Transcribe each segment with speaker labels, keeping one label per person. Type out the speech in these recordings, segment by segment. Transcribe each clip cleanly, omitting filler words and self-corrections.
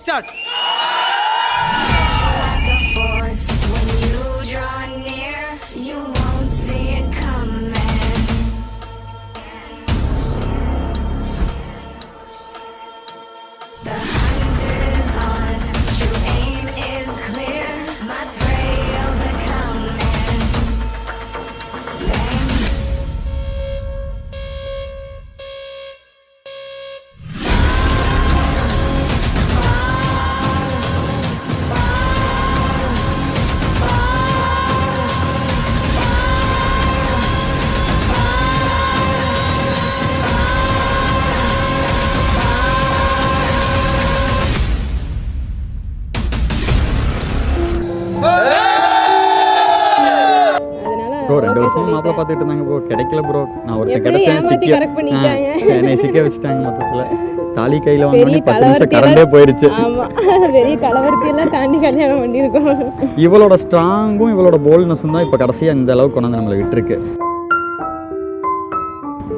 Speaker 1: Start.
Speaker 2: Bro 2 வருஷமா மாப்பிள்ள பார்த்துட்டு இருந்தாங்க ப்ரோ, கிடைக்கல ப்ரோ. நான் ஒருத்தர் கிடைச்சேன், என்னை சிக்க வச்சுட்டாங்க மொத்தத்தில். தாலி கையில் வாங்கி 10 நிமிஷம் கரண்டே போயிருச்சு.
Speaker 3: பெரிய கலவரத்தையெல்லாம் தாண்டி கல்யாணம் பண்ணியிருக்கோம்.
Speaker 2: இவளோட ஸ்ட்ராங்கும் இவளோட போல்ட்னஸும் தான் இப்போ கடைசியாக இந்த அளவுக்கு கொண்டாந்து நம்மளை விட்டுருக்கு.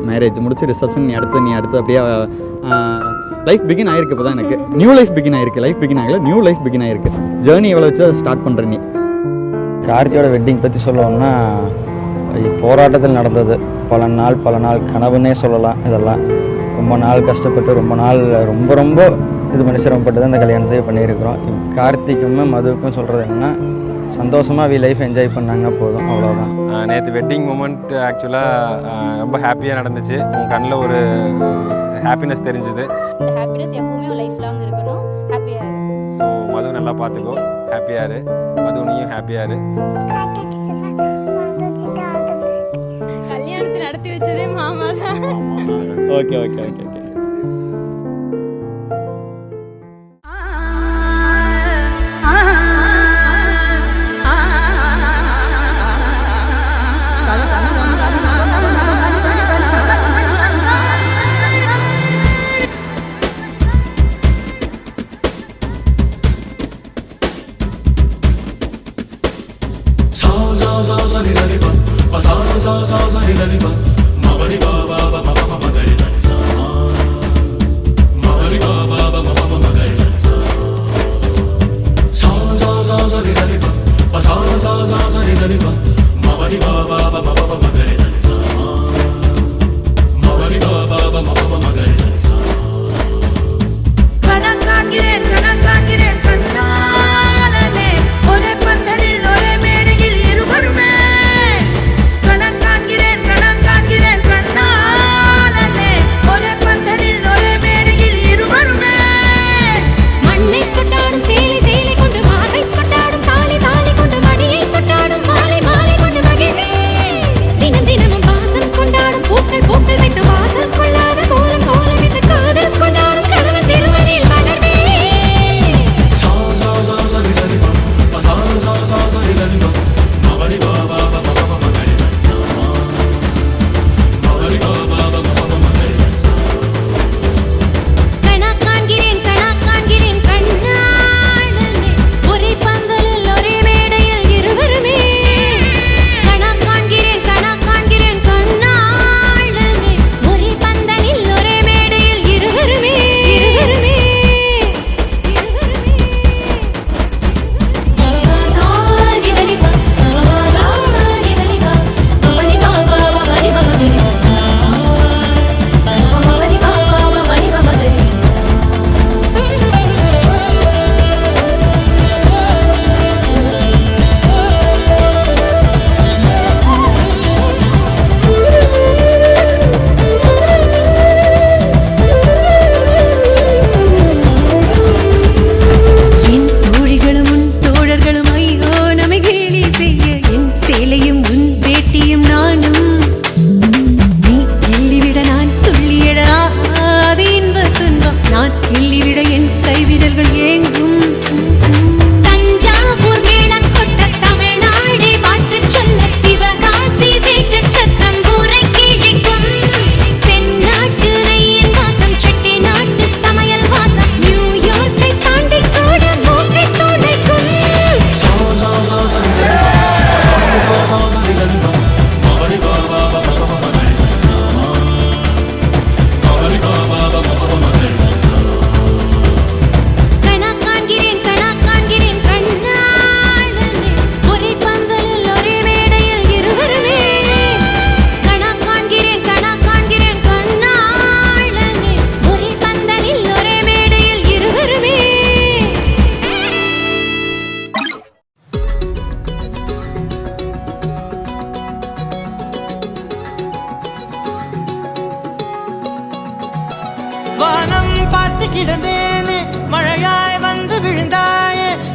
Speaker 2: மேரேஜ் முடிச்சு ரிசப்ஷன் நீ அடுத்து அப்படியே லைஃப் பிகின் ஆயிருக்கு. இப்போ தான் எனக்கு நியூ லைஃப் பிகின் ஆயிருக்கு. லைஃப் பிகின் ஆகல, நியூ லைஃப் பிகின் ஆயிருக்கு. ஜேர்னி இவ்வளோ வச்சு ஸ்டார்ட் பண்ணுற நீ.
Speaker 4: கார்த்தியோட வெட்டிங் பற்றி சொல்லணும்னா போராட்டத்தில் நடந்தது. பல நாள் கனவுன்னே சொல்லலாம். இதெல்லாம் ரொம்ப நாள் கஷ்டப்பட்டு ரொம்ப இது பண்ணி சிரமப்பட்டு தான் இந்த கல்யாணத்தை பண்ணியிருக்கிறோம். கார்த்திக்குமே மதுவுக்கும் சொல்கிறது என்னென்னா, சந்தோஷமாக லைஃப் என்ஜாய் பண்ணாங்க போதும், அவ்வளோதான்.
Speaker 5: நேற்று வெட்டிங் மூமெண்ட் ஆக்சுவலாக ரொம்ப ஹாப்பியாக நடந்துச்சு. உங்கள் கண்ணில் ஒரு ஹாப்பினஸ் தெரிஞ்சுது.
Speaker 3: ஹாப்பினஸ் எப்பவுமே லைஃப் லாங் இருக்கணும். ஹாப்பியாக இரு.
Speaker 5: ஸோ மது நல்லா பார்த்துக்கோ, ஹாப்பியாக இரு. மது நீயும் ஹாப்பியாக இரு.
Speaker 3: கல்யாணத்தை நடத்தி வச்சதே மாமா தான்.
Speaker 2: ஓகே.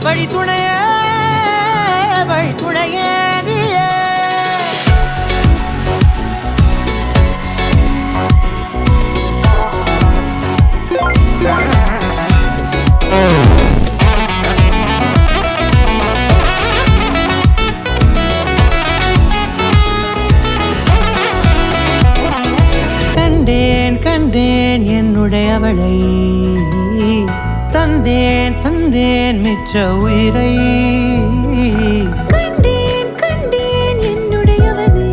Speaker 1: வழி துணையே வழி துணையே நீயே. கண்டேன் கண்டேன் என்னுடையவளை, தந்தேன் தந்தேன் மிச்ச உயிரை.
Speaker 6: கண்டேன் கண்டேன் என்னுடையவனை,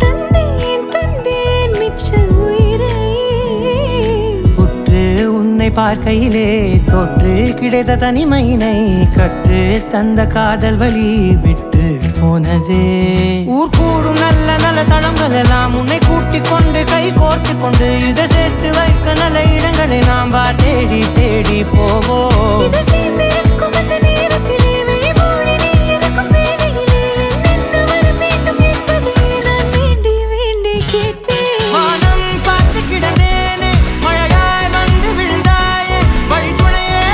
Speaker 6: தந்தேன் தந்தேன் மிச்ச உயிரை.
Speaker 1: உற்று உன்னை பார்க்கையிலே தொற்று கிடைத்த தனிமையினை கற்று தந்த காதல் வழி விட்டு போனதே. ஊர் கூடும் நல்ல நல்ல தளங்கள் எல்லாம் உன்னை கூட்டிக் கொண்டு கை கோர்த்து கொண்டு இதை சேர்த்து வைக்க நல்ல இடங்களை நாம் வா தேடி தேடி போவோம்.
Speaker 6: இதழ் சேர்ந்திருக்கும் அந்த நேரத்திலே விழிமூடி நீ இருக்கும் வேளையிலே என்ன வர வேண்டும் என்பதை நான் வேண்டி வேண்டி கேட்பேன்.
Speaker 1: வானம் பார்த்து கிடந்தேனே மழையாய் வந்து விழுந்தாயே வழி துணையே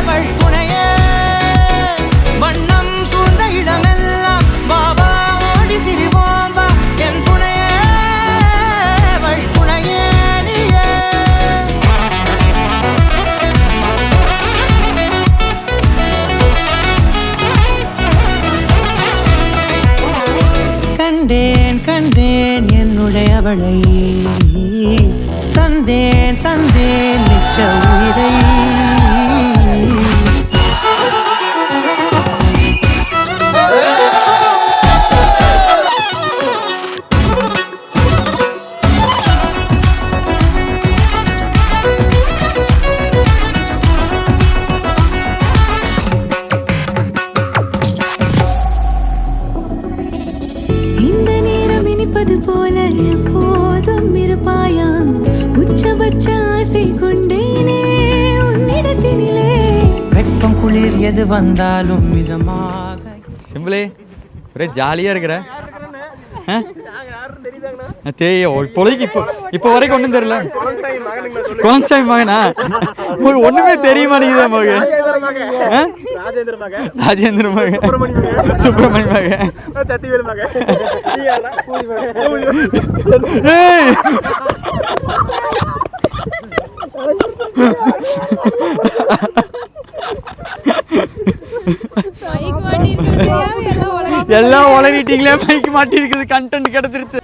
Speaker 1: வழி துணையே. வண்ணம் சூழ்ந்த இடமெல்லாம் பாபா ஓடி திரிவோம் வா என் துணையே வழி துணையே நீயே. கண்டேன் கண்டேன் என்னுடையவளை, தந்தேன் தந்தேன் மிச்ச உயிரை.
Speaker 6: இந்த நேரம் இனிப்பது போல எப்போதும் இருப்பாயா, உச்சபட்ச ஆசை கொண்டேனே உன்னிடத்தினிலே.
Speaker 1: வெப்பம் குளிர் எது வந்தாலும் மிதமாக.
Speaker 2: சிம்பிளே ஒரே ஜாலியாக இருக்கிற இப்போதைக்கு இப்போ வரைக்கும் ஒன்றும் தெரியல. குழந்தை மகனா ஒண்ணுமே தெரிய மாட்டேங்குது மகன். ராஜேந்திர மகன், சுப்பிரமணிய மகன், எல்லாம் உளறிட்டீங்களே. மைக்கு மாட்டி இருக்குது, கண்டென்ட் கிடைச்சிருச்சு.